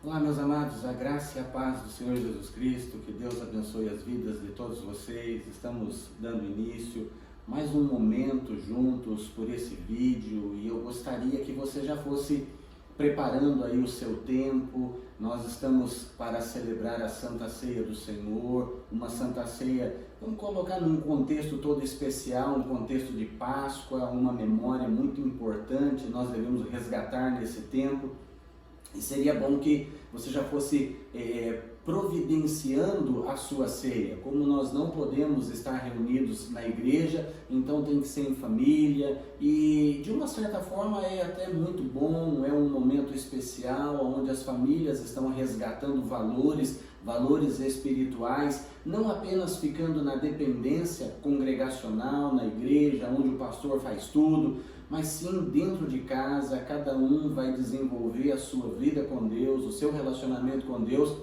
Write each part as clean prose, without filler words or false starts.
Olá, meus amados, a graça e a paz do Senhor Jesus Cristo, que Deus abençoe as vidas de todos vocês. Estamos dando início a mais um momento juntos por esse vídeo e eu gostaria que você já fosse preparando aí o seu tempo. Nós estamos para celebrar a Santa Ceia do Senhor, uma Santa Ceia, vamos colocar num contexto todo especial, um contexto de Páscoa, uma memória muito importante, nós devemos resgatar nesse tempo. E seria bom que você já fosse providenciando a sua ceia. Como nós não podemos estar reunidos na igreja, então tem que ser em família. E de uma certa forma é até muito bom, é um momento especial onde as famílias estão resgatando valores espirituais, não apenas ficando na dependência congregacional, na igreja, onde o pastor faz tudo, mas sim dentro de casa, cada um vai desenvolver a sua vida com Deus, o seu relacionamento com Deus,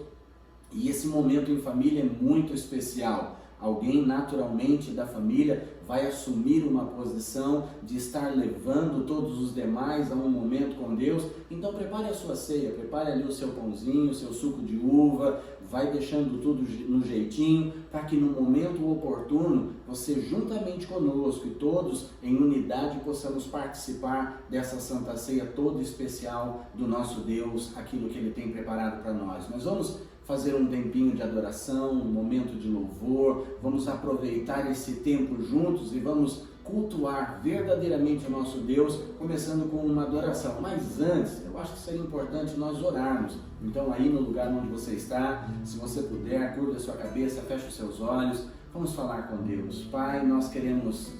e esse momento em família é muito especial. Alguém naturalmente da família vai assumir uma posição de estar levando todos os demais a um momento com Deus. Então prepare a sua ceia, prepare ali o seu pãozinho, o seu suco de uva, vai deixando tudo no jeitinho, para que no momento oportuno, você juntamente conosco e todos em unidade possamos participar dessa Santa Ceia toda especial do nosso Deus, aquilo que Ele tem preparado para nós. Nós vamos fazer um tempinho de adoração, um momento de louvor, vamos aproveitar esse tempo juntos e vamos cultuar verdadeiramente o nosso Deus, começando com uma adoração. Mas antes, eu acho que seria importante nós orarmos. Então aí no lugar onde você está, se você puder, curva a sua cabeça, feche os seus olhos, vamos falar com Deus. Pai, nós queremos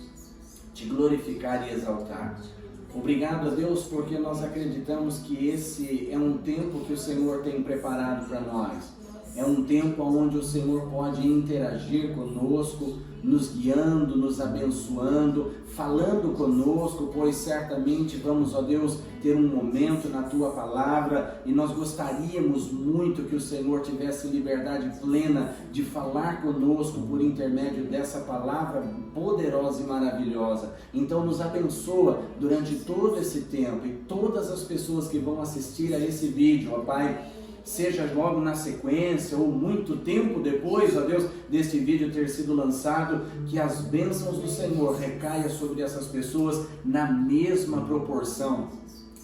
te glorificar e exaltar. Obrigado a Deus, porque nós acreditamos que esse é um tempo que o Senhor tem preparado para nós. É um tempo onde o Senhor pode interagir conosco, nos guiando, nos abençoando, falando conosco, pois certamente vamos, ó Deus, ter um momento na Tua Palavra e nós gostaríamos muito que o Senhor tivesse liberdade plena de falar conosco por intermédio dessa Palavra poderosa e maravilhosa. Então nos abençoa durante todo esse tempo e todas as pessoas que vão assistir a esse vídeo, ó Pai, seja logo na sequência ou muito tempo depois, ó Deus, deste vídeo ter sido lançado, que as bênçãos do Senhor recaia sobre essas pessoas na mesma proporção.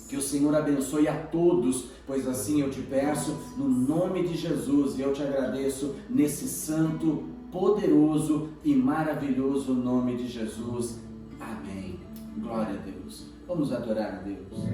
Que o Senhor abençoe a todos, pois assim eu te peço, no nome de Jesus, e eu te agradeço nesse santo, poderoso e maravilhoso nome de Jesus. Amém. Glória a Deus. Vamos adorar a Deus.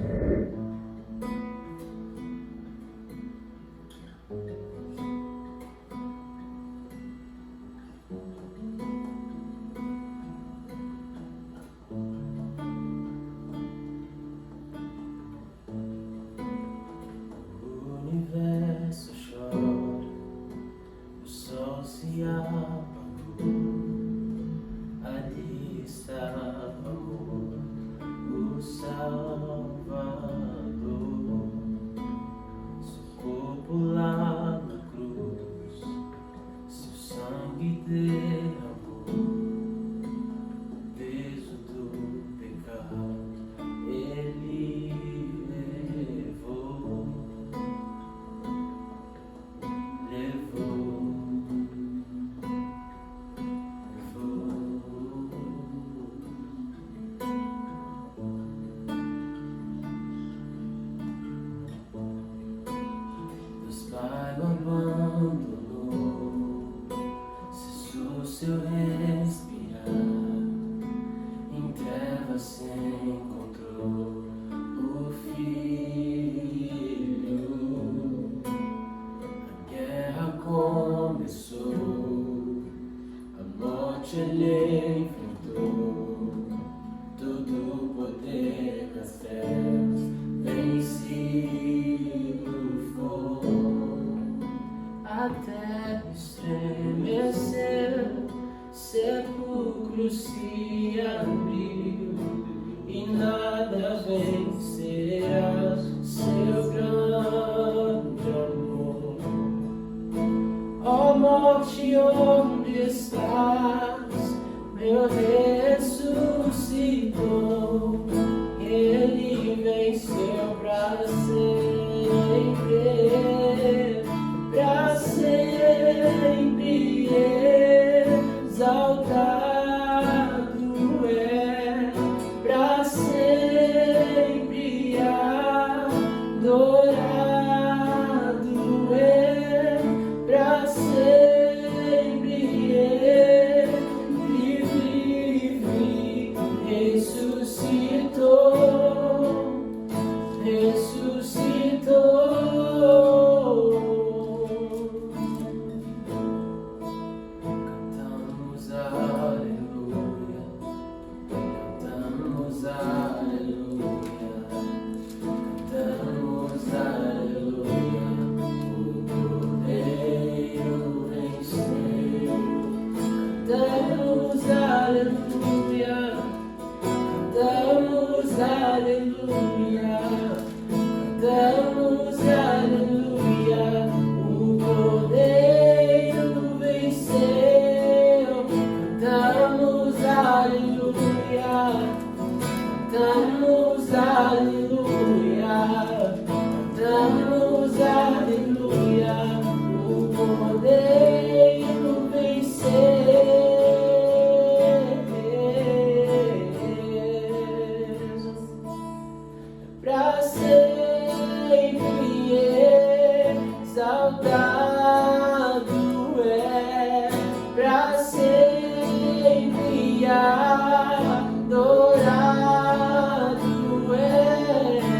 Sepulcro se abriu e nada vencerá seu grande amor. Ó morte, onde estás? Meu ressuscitou, Ele venceu pra sempre. adorado é pra sempre. Ele vive, ressuscitou, ressuscitou. Cantamos aleluia, cantamos aleluia, cantamos aleluia. O Cordeiro venceu. Cantamos aleluia, cantamos aleluia, cantamos aleluia. O Cordeiro venceu. Cantamos aleluia, cantamos aleluia, cantamos aleluia. O Cordeiro venceu. Pra sempre exaltado é, pra sempre adorado é,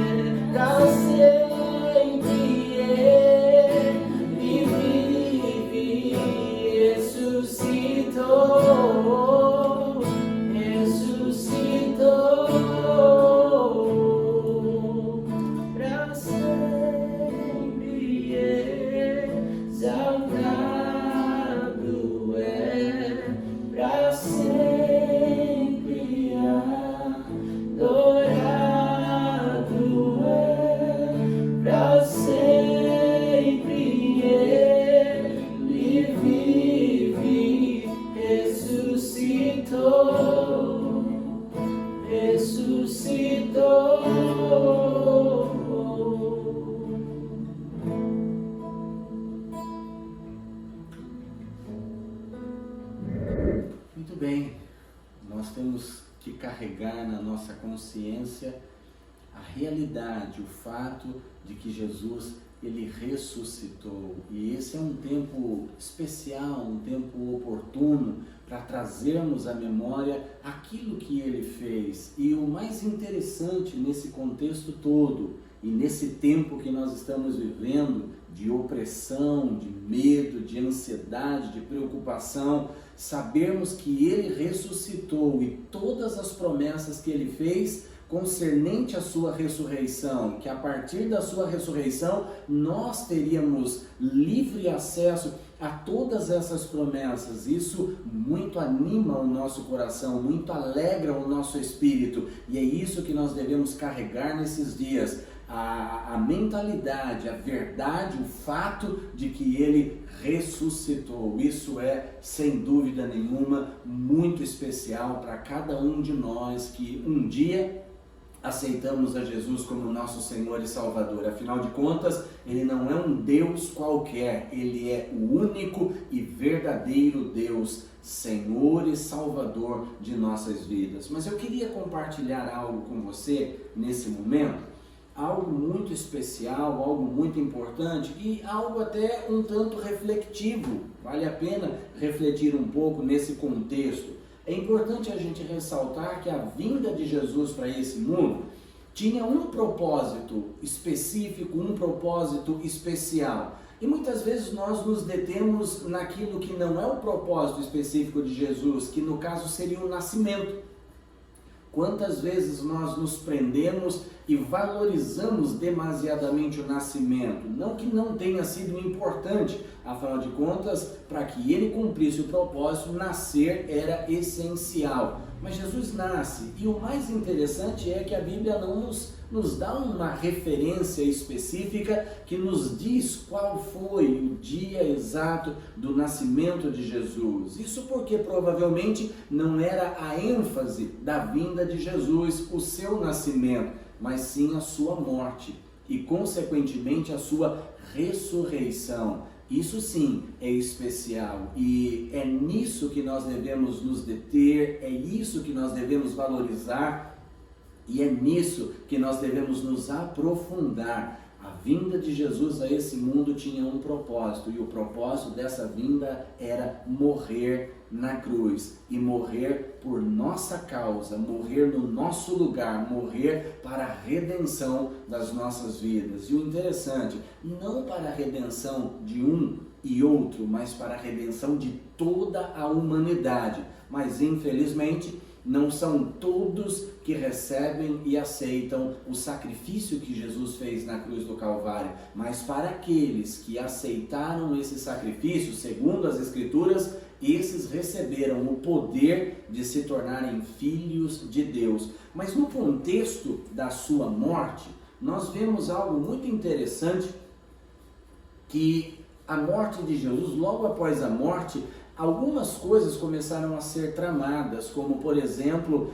pra sempre ele vive, ressuscitou, ressuscitou. Pra sempre exaltado é, pra sempre adorado é, pra sempre ele vive, ressuscitou, ressuscitou. Muito bem, nós temos que carregar na nossa consciência a realidade, o fato de que Jesus, ele ressuscitou. E esse é um tempo especial, um tempo oportuno para trazermos à memória aquilo que ele fez. E o mais interessante nesse contexto todo, e nesse tempo que nós estamos vivendo, de opressão, de medo, de ansiedade, de preocupação, sabermos que ele ressuscitou e todas as promessas que ele fez concernente à sua ressurreição, que a partir da sua ressurreição nós teríamos livre acesso a todas essas promessas. Isso muito anima o nosso coração, muito alegra o nosso espírito, e é isso que nós devemos carregar nesses dias. A mentalidade, a verdade, o fato de que ele ressuscitou. Isso é, sem dúvida nenhuma, muito especial para cada um de nós que um dia aceitamos a Jesus como nosso Senhor e Salvador. Afinal de contas, ele não é um Deus qualquer, ele é o único e verdadeiro Deus, Senhor e Salvador de nossas vidas. Mas eu queria compartilhar algo com você nesse momento, algo muito especial, algo muito importante e algo até um tanto reflexivo. Vale a pena refletir um pouco nesse contexto. É importante a gente ressaltar que a vinda de Jesus para esse mundo tinha um propósito específico, um propósito especial. E muitas vezes nós nos detemos naquilo que não é o propósito específico de Jesus, que no caso seria o nascimento. Quantas vezes nós nos prendemos e valorizamos demasiadamente o nascimento? Não que não tenha sido importante, afinal de contas, para que ele cumprisse o propósito, nascer era essencial. Mas Jesus nasce, e o mais interessante é que a Bíblia não nos dá uma referência específica que nos diz qual foi o dia exato do nascimento de Jesus. Isso porque provavelmente não era a ênfase da vinda de Jesus, o seu nascimento, mas sim a sua morte e, consequentemente, a sua ressurreição. Isso sim é especial e é nisso que nós devemos nos deter, é isso que nós devemos valorizar e é nisso que nós devemos nos aprofundar. A vinda de Jesus a esse mundo tinha um propósito, e o propósito dessa vinda era morrer na cruz, e morrer por nossa causa, morrer no nosso lugar, morrer para a redenção das nossas vidas. E o interessante, não para a redenção de um e outro, mas para a redenção de toda a humanidade. Mas infelizmente não são todos que recebem e aceitam o sacrifício que Jesus fez na cruz do Calvário, mas para aqueles que aceitaram esse sacrifício, segundo as Escrituras, esses receberam o poder de se tornarem filhos de Deus. Mas no contexto da sua morte, nós vemos algo muito interessante, que a morte de Jesus, logo após a morte, algumas coisas começaram a ser tramadas, como por exemplo,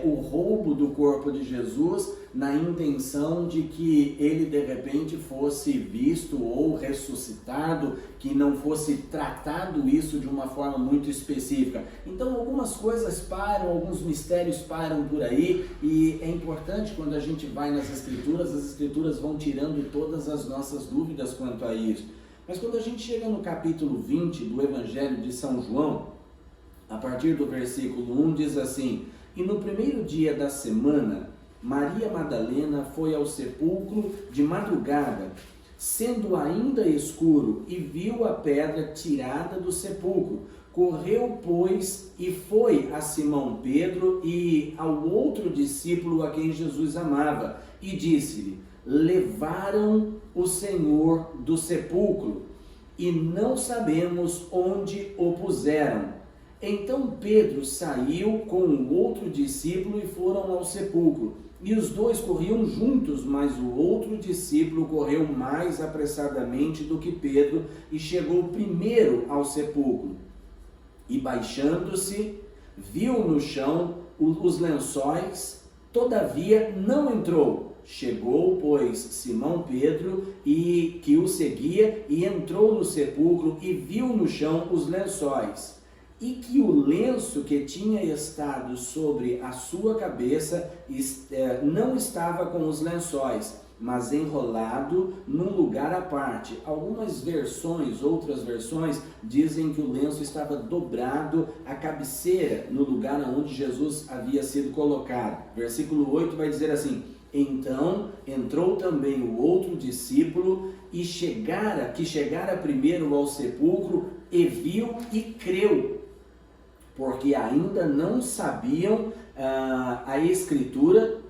o roubo do corpo de Jesus, na intenção de que ele de repente fosse visto ou ressuscitado, que não fosse tratado isso de uma forma muito específica. Então algumas coisas param, alguns mistérios param por aí, e é importante quando a gente vai nas Escrituras, as Escrituras vão tirando todas as nossas dúvidas quanto a isso. Mas quando a gente chega no capítulo 20 do Evangelho de São João, a partir do versículo 1 diz assim: "E no primeiro dia da semana, Maria Madalena foi ao sepulcro de madrugada, sendo ainda escuro, e viu a pedra tirada do sepulcro. Correu, pois, e foi a Simão Pedro e ao outro discípulo a quem Jesus amava, e disse-lhe: levaram o Senhor do sepulcro, e não sabemos onde o puseram. Então Pedro saiu com o outro discípulo e foram ao sepulcro. E os dois corriam juntos, mas o outro discípulo correu mais apressadamente do que Pedro e chegou primeiro ao sepulcro. E baixando-se, viu no chão os lençóis, todavia não entrou. Chegou, pois, Simão Pedro, e que o seguia, e entrou no sepulcro e viu no chão os lençóis, e que o lenço que tinha estado sobre a sua cabeça não estava com os lençóis, mas enrolado num lugar à parte. Algumas versões, outras versões, dizem que o lenço estava dobrado à cabeceira, no lugar onde Jesus havia sido colocado. Versículo 8 vai dizer assim: então entrou também o outro discípulo, e chegara primeiro ao sepulcro, e viu e creu, porque ainda não sabiam a Escritura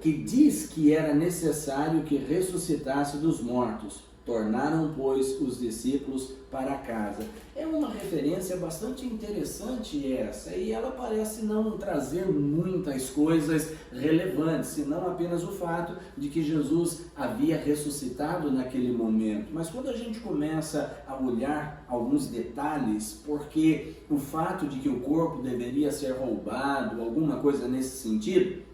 que diz que era necessário que ressuscitasse dos mortos. Tornaram, pois, os discípulos para casa. É uma referência bastante interessante essa, e ela parece não trazer muitas coisas relevantes, senão apenas o fato de que Jesus havia ressuscitado naquele momento. Mas quando a gente começa a olhar alguns detalhes, porque o fato de que o corpo deveria ser roubado, alguma coisa nesse sentido,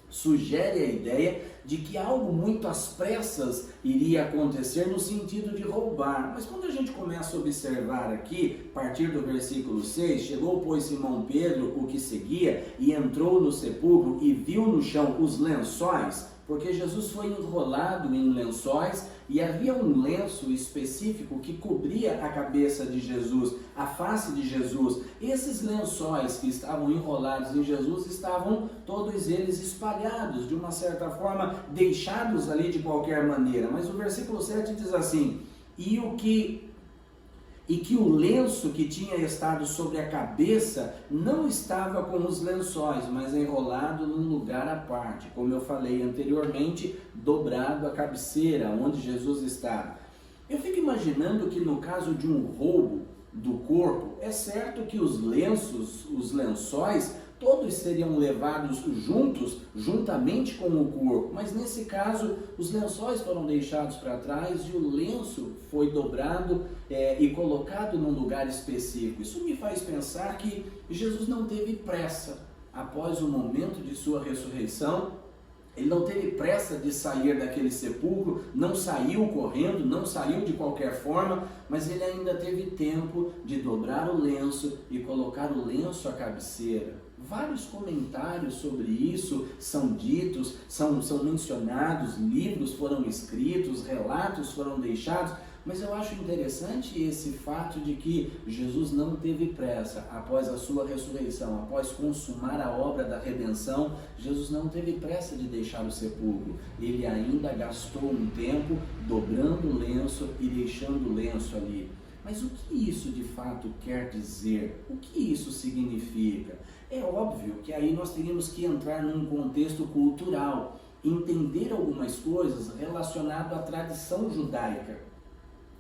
sugere a ideia de que algo muito às pressas iria acontecer no sentido de roubar. Mas quando a gente começa a observar aqui, a partir do versículo 6, chegou, pois, Simão Pedro, o que seguia, e entrou no sepulcro e viu no chão os lençóis, porque Jesus foi enrolado em lençóis, e havia um lenço específico que cobria a cabeça de Jesus, a face de Jesus. Esses lençóis que estavam enrolados em Jesus estavam todos eles espalhados, de uma certa forma, deixados ali de qualquer maneira. Mas o versículo 7 diz assim: e que o lenço que tinha estado sobre a cabeça não estava com os lençóis, mas enrolado num lugar à parte, como eu falei anteriormente, dobrado à cabeceira, onde Jesus estava. Eu fico imaginando que no caso de um roubo do corpo, é certo que os lençóis, todos seriam levados juntos, juntamente com o corpo, mas nesse caso os lençóis foram deixados para trás e o lenço foi dobrado e colocado num lugar específico. Isso me faz pensar que Jesus não teve pressa após o momento de sua ressurreição. Ele não teve pressa de sair daquele sepulcro, não saiu correndo, não saiu de qualquer forma, mas ele ainda teve tempo de dobrar o lenço e colocar o lenço à cabeceira. Vários comentários sobre isso são ditos, são mencionados, livros foram escritos, relatos foram deixados, mas eu acho interessante esse fato de que Jesus não teve pressa após a sua ressurreição, após consumar a obra da redenção. Jesus não teve pressa de deixar o sepulcro, ele ainda gastou um tempo dobrando o lenço e deixando o lenço ali. Mas o que isso de fato quer dizer? O que isso significa? É óbvio que aí nós teríamos que entrar num contexto cultural, entender algumas coisas relacionadas à tradição judaica.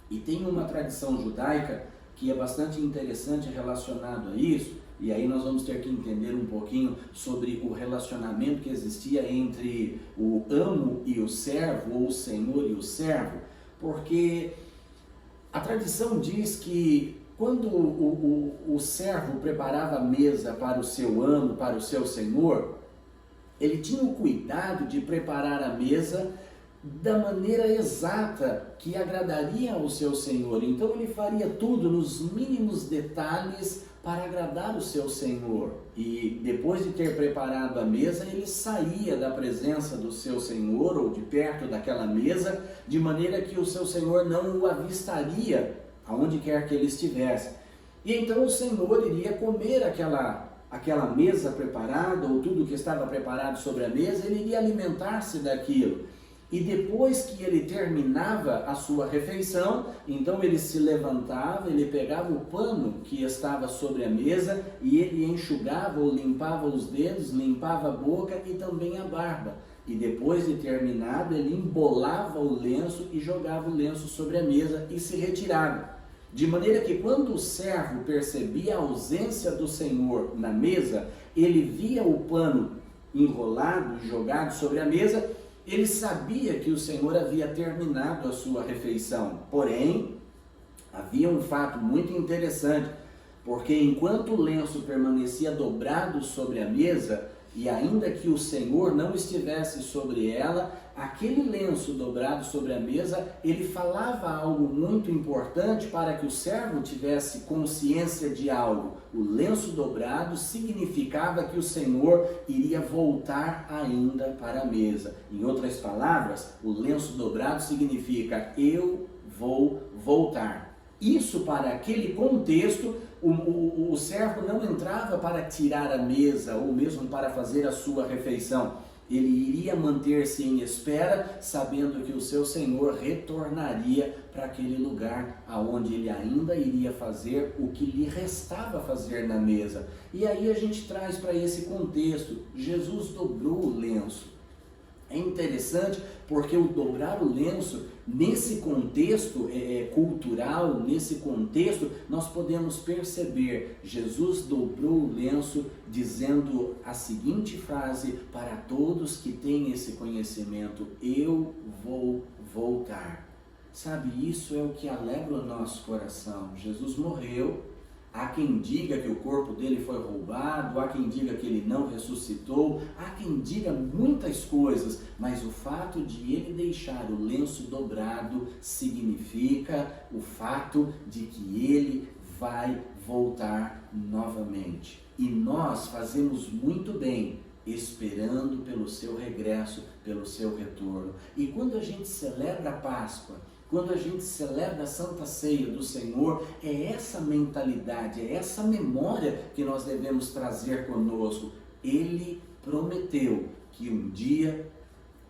E tem uma tradição judaica que é bastante interessante relacionado a isso, e aí nós vamos ter que entender um pouquinho sobre o relacionamento que existia entre o amo e o servo, ou o senhor e o servo, porque a tradição diz que quando o servo preparava a mesa para o seu amo, para o seu senhor, ele tinha o cuidado de preparar a mesa da maneira exata que agradaria ao seu senhor. Então ele faria tudo nos mínimos detalhes para agradar o seu senhor. E depois de ter preparado a mesa, ele saía da presença do seu senhor ou de perto daquela mesa, de maneira que o seu senhor não o avistaria aonde quer que ele estivesse. E então o senhor iria comer aquela mesa preparada, ou tudo que estava preparado sobre a mesa, ele iria alimentar-se daquilo. E depois que ele terminava a sua refeição, então ele se levantava, ele pegava o pano que estava sobre a mesa e ele enxugava ou limpava os dedos, limpava a boca e também a barba. E depois de terminado, ele embolava o lenço e jogava o lenço sobre a mesa e se retirava. De maneira que quando o servo percebia a ausência do Senhor na mesa, ele via o pano enrolado e jogado sobre a mesa, ele sabia que o Senhor havia terminado a sua refeição. Porém, havia um fato muito interessante, porque enquanto o lenço permanecia dobrado sobre a mesa, e ainda que o Senhor não estivesse sobre ela, aquele lenço dobrado sobre a mesa, ele falava algo muito importante para que o servo tivesse consciência de algo. O lenço dobrado significava que o Senhor iria voltar ainda para a mesa. Em outras palavras, o lenço dobrado significa eu vou voltar. Isso, para aquele contexto, o servo não entrava para tirar a mesa ou mesmo para fazer a sua refeição. Ele iria manter-se em espera, sabendo que o seu senhor retornaria para aquele lugar aonde ele ainda iria fazer o que lhe restava fazer na mesa. E aí a gente traz para esse contexto, Jesus dobrou o lenço. É interessante porque o dobrar o lenço, nesse contexto cultural, nesse contexto, nós podemos perceber, Jesus dobrou o lenço dizendo a seguinte frase para todos que têm esse conhecimento: eu vou voltar. Sabe, isso é o que alegra o nosso coração. Jesus morreu. Há quem diga que o corpo dele foi roubado, há quem diga que ele não ressuscitou, há quem diga muitas coisas, mas o fato de ele deixar o lenço dobrado significa o fato de que ele vai voltar novamente. E nós fazemos muito bem esperando pelo seu regresso, pelo seu retorno. E quando a gente celebra a Páscoa, quando a gente celebra a Santa Ceia do Senhor, é essa mentalidade, é essa memória que nós devemos trazer conosco. Ele prometeu que um dia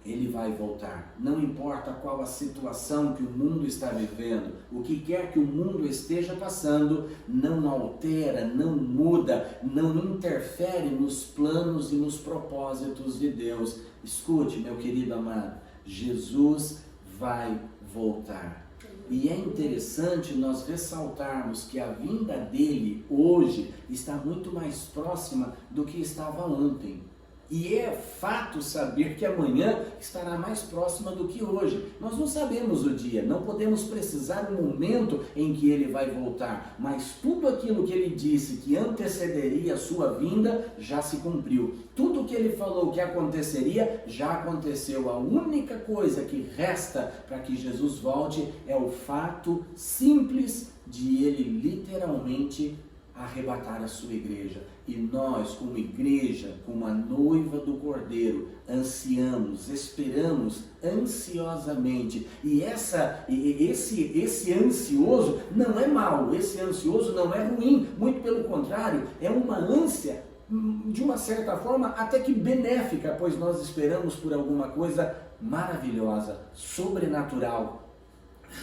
ele vai voltar. Não importa qual a situação que o mundo está vivendo, o que quer que o mundo esteja passando, não altera, não muda, não interfere nos planos e nos propósitos de Deus. Escute, meu querido amado, Jesus vai voltar. E é interessante nós ressaltarmos que a vinda dele hoje está muito mais próxima do que estava ontem. E é fato saber que amanhã estará mais próxima do que hoje. Nós não sabemos o dia, não podemos precisar o momento em que ele vai voltar, mas tudo aquilo que ele disse que antecederia a sua vinda já se cumpriu. Tudo o que ele falou que aconteceria já aconteceu. A única coisa que resta para que Jesus volte é o fato simples de ele literalmente arrebatar a sua igreja. E nós, como igreja, como a noiva do Cordeiro, ansiamos, esperamos ansiosamente. E esse ansioso não é mau, esse ansioso não é ruim, muito pelo contrário, é uma ânsia, de uma certa forma, até que benéfica, pois nós esperamos por alguma coisa maravilhosa, sobrenatural,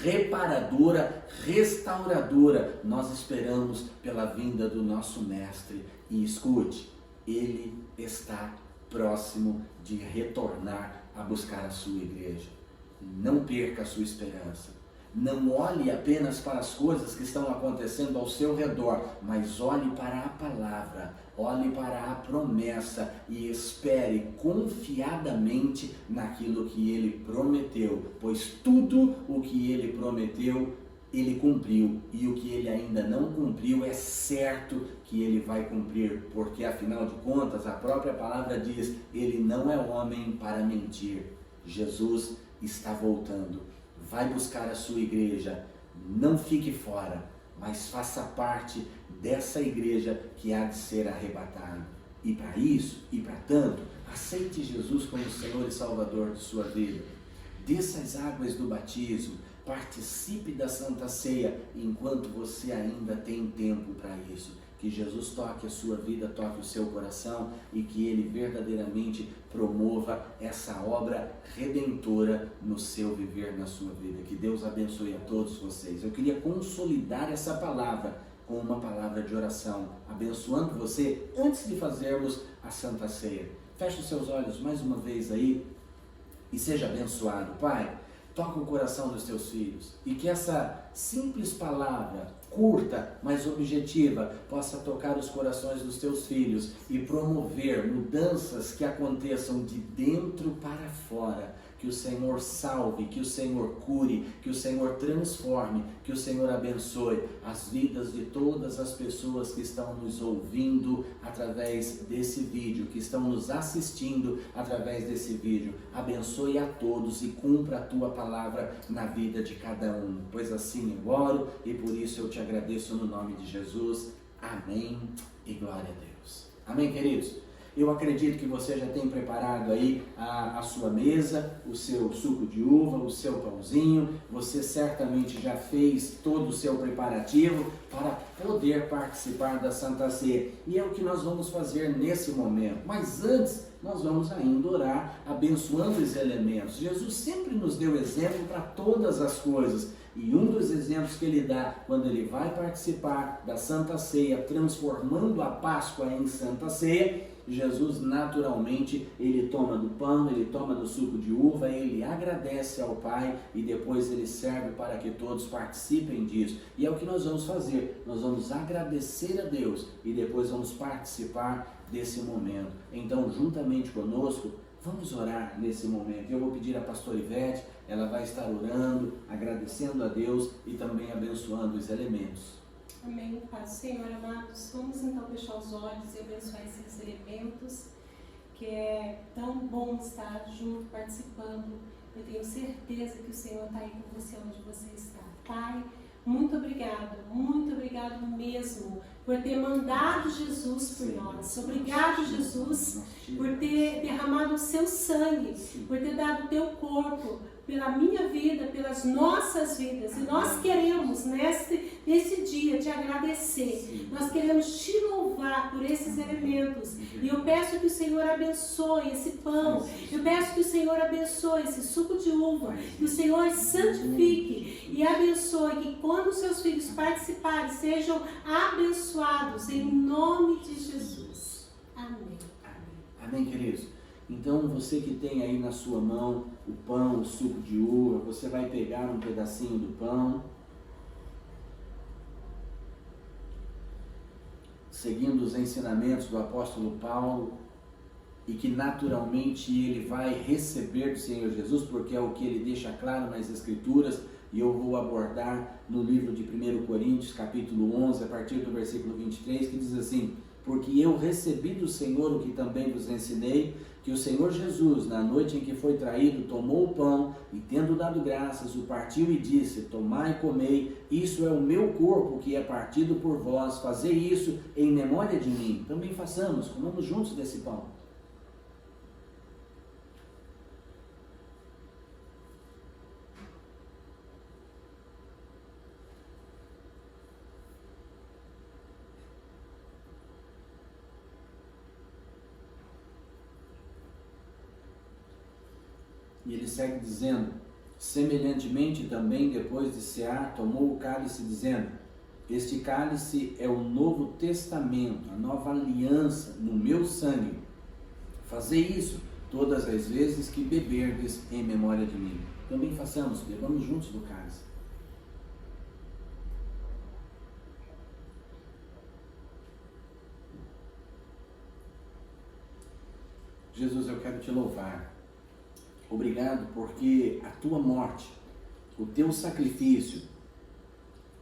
reparadora, restauradora. Nós esperamos pela vinda do nosso Mestre. E escute, Ele está próximo de retornar a buscar a sua igreja. Não perca a sua esperança. Não olhe apenas para as coisas que estão acontecendo ao seu redor, mas olhe para a palavra, olhe para a promessa e espere confiadamente naquilo que Ele prometeu, pois tudo o que Ele prometeu, Ele cumpriu, e o que Ele ainda não cumpriu é certo que Ele vai cumprir, porque afinal de contas a própria palavra diz, Ele não é homem para mentir. Jesus está voltando. Vai buscar a sua igreja, não fique fora, mas faça parte dessa igreja que há de ser arrebatada. E para isso, e para tanto, aceite Jesus como Senhor e Salvador de sua vida. Desça as águas do batismo, participe da Santa Ceia enquanto você ainda tem tempo para isso. Que Jesus toque a sua vida, toque o seu coração e que Ele verdadeiramente promova essa obra redentora no seu viver, na sua vida. Que Deus abençoe a todos vocês. Eu queria consolidar essa palavra com uma palavra de oração, abençoando você antes de fazermos a Santa Ceia. Feche os seus olhos mais uma vez aí e seja abençoado. Pai, toca o coração dos teus filhos e que essa simples palavra, curta, mas objetiva, possa tocar os corações dos teus filhos e promover mudanças que aconteçam de dentro para fora. Que o Senhor salve, que o Senhor cure, que o Senhor transforme, que o Senhor abençoe as vidas de todas as pessoas que estão nos ouvindo através desse vídeo, que estão nos assistindo através desse vídeo. Abençoe a todos e cumpra a tua palavra na vida de cada um. Pois assim eu oro e por isso eu te agradeço no nome de Jesus. Amém e glória a Deus. Amém, queridos? Eu acredito que você já tem preparado aí a sua mesa, o seu suco de uva, o seu pãozinho. Você certamente já fez todo o seu preparativo para poder participar da Santa Ceia. E é o que nós vamos fazer nesse momento. Mas antes, nós vamos ainda orar, abençoando os elementos. Jesus sempre nos deu exemplo para todas as coisas. E um dos exemplos que Ele dá quando Ele vai participar da Santa Ceia, transformando a Páscoa em Santa Ceia, Jesus naturalmente, Ele toma do pão, Ele toma do suco de uva, Ele agradece ao Pai e depois Ele serve para que todos participem disso. E é o que nós vamos fazer, nós vamos agradecer a Deus e depois vamos participar desse momento. Então, juntamente conosco, vamos orar nesse momento. Eu vou pedir à pastora Ivete, ela vai estar orando, agradecendo a Deus e também abençoando os elementos. Amém, Pai. Senhor, amados, vamos então fechar os olhos e abençoar esses elementos, que é tão bom estar junto, participando. Eu tenho certeza que o Senhor está aí com você onde você está. Pai, muito obrigado mesmo por ter mandado Jesus por nós. Obrigado, Jesus, por ter derramado o seu sangue, por ter dado o teu corpo pela minha vida, pelas nossas vidas. E nós queremos, nesse dia, te agradecer. Nós queremos te louvar por esses elementos. E eu peço que o Senhor abençoe esse pão. Eu peço que o Senhor abençoe esse suco de uva. Que o Senhor santifique e abençoe. Que quando os seus filhos participarem, sejam abençoados em nome de Jesus. Amém. Amém, queridos? Então, você que tem aí na sua mão o pão, o suco de uva, você vai pegar um pedacinho do pão, seguindo os ensinamentos do apóstolo Paulo, e que naturalmente ele vai receber do Senhor Jesus, porque é o que ele deixa claro nas Escrituras, e eu vou abordar no livro de 1 Coríntios, capítulo 11, a partir do versículo 23, que diz assim: porque eu recebi do Senhor o que também vos ensinei, que o Senhor Jesus, na noite em que foi traído, tomou o pão e, tendo dado graças, o partiu e disse: tomai e comei, isso é o meu corpo que é partido por vós, fazei isso em memória de mim. Também façamos, comamos juntos desse pão. E ele segue dizendo: semelhantemente também, depois de cear, tomou o cálice, dizendo: este cálice é o novo testamento, a nova aliança no meu sangue. Fazei isso todas as vezes que beberdes em memória de mim. Também façamos, bebamos juntos do cálice. Jesus, eu quero te louvar. Obrigado porque a tua morte, o teu sacrifício,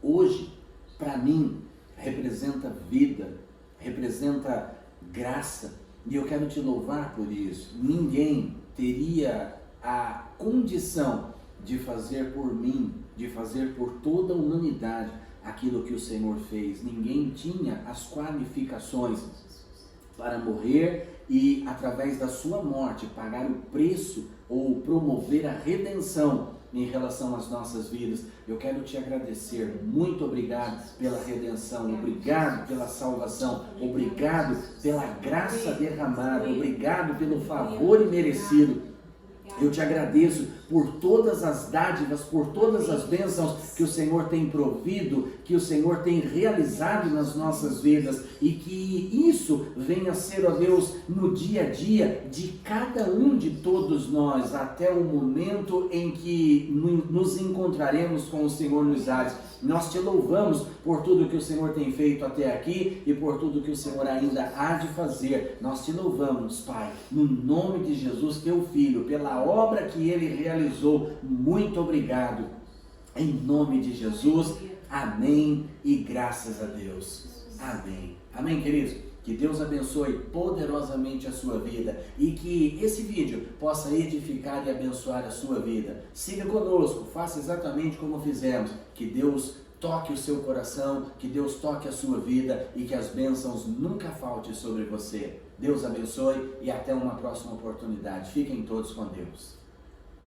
hoje, para mim, representa vida, representa graça, e eu quero te louvar por isso. Ninguém teria a condição de fazer por mim, de fazer por toda a humanidade aquilo que o Senhor fez. Ninguém tinha as qualificações para morrer e, através da sua morte, pagar o preço ou promover a redenção em relação às nossas vidas. Eu quero te agradecer. Muito obrigado pela redenção, obrigado pela salvação, obrigado pela graça derramada, obrigado pelo favor imerecido. Eu te agradeço por todas as dádivas, por todas as bênçãos que o Senhor tem provido, que o Senhor tem realizado nas nossas vidas, e que isso venha a ser, ó Deus, no dia a dia de cada um de todos nós, até o momento em que nos encontraremos com o Senhor nos ares. Nós te louvamos por tudo que o Senhor tem feito até aqui e por tudo que o Senhor ainda há de fazer. Nós te louvamos, Pai, no nome de Jesus, teu Filho, pela obra que Ele realizou. Muito obrigado. Em nome de Jesus, amém e graças a Deus. Amém. Amém, queridos? Que Deus abençoe poderosamente a sua vida e que esse vídeo possa edificar e abençoar a sua vida. Siga conosco, faça exatamente como fizemos. Que Deus toque o seu coração, que Deus toque a sua vida e que as bênçãos nunca faltem sobre você. Deus abençoe e até uma próxima oportunidade. Fiquem todos com Deus.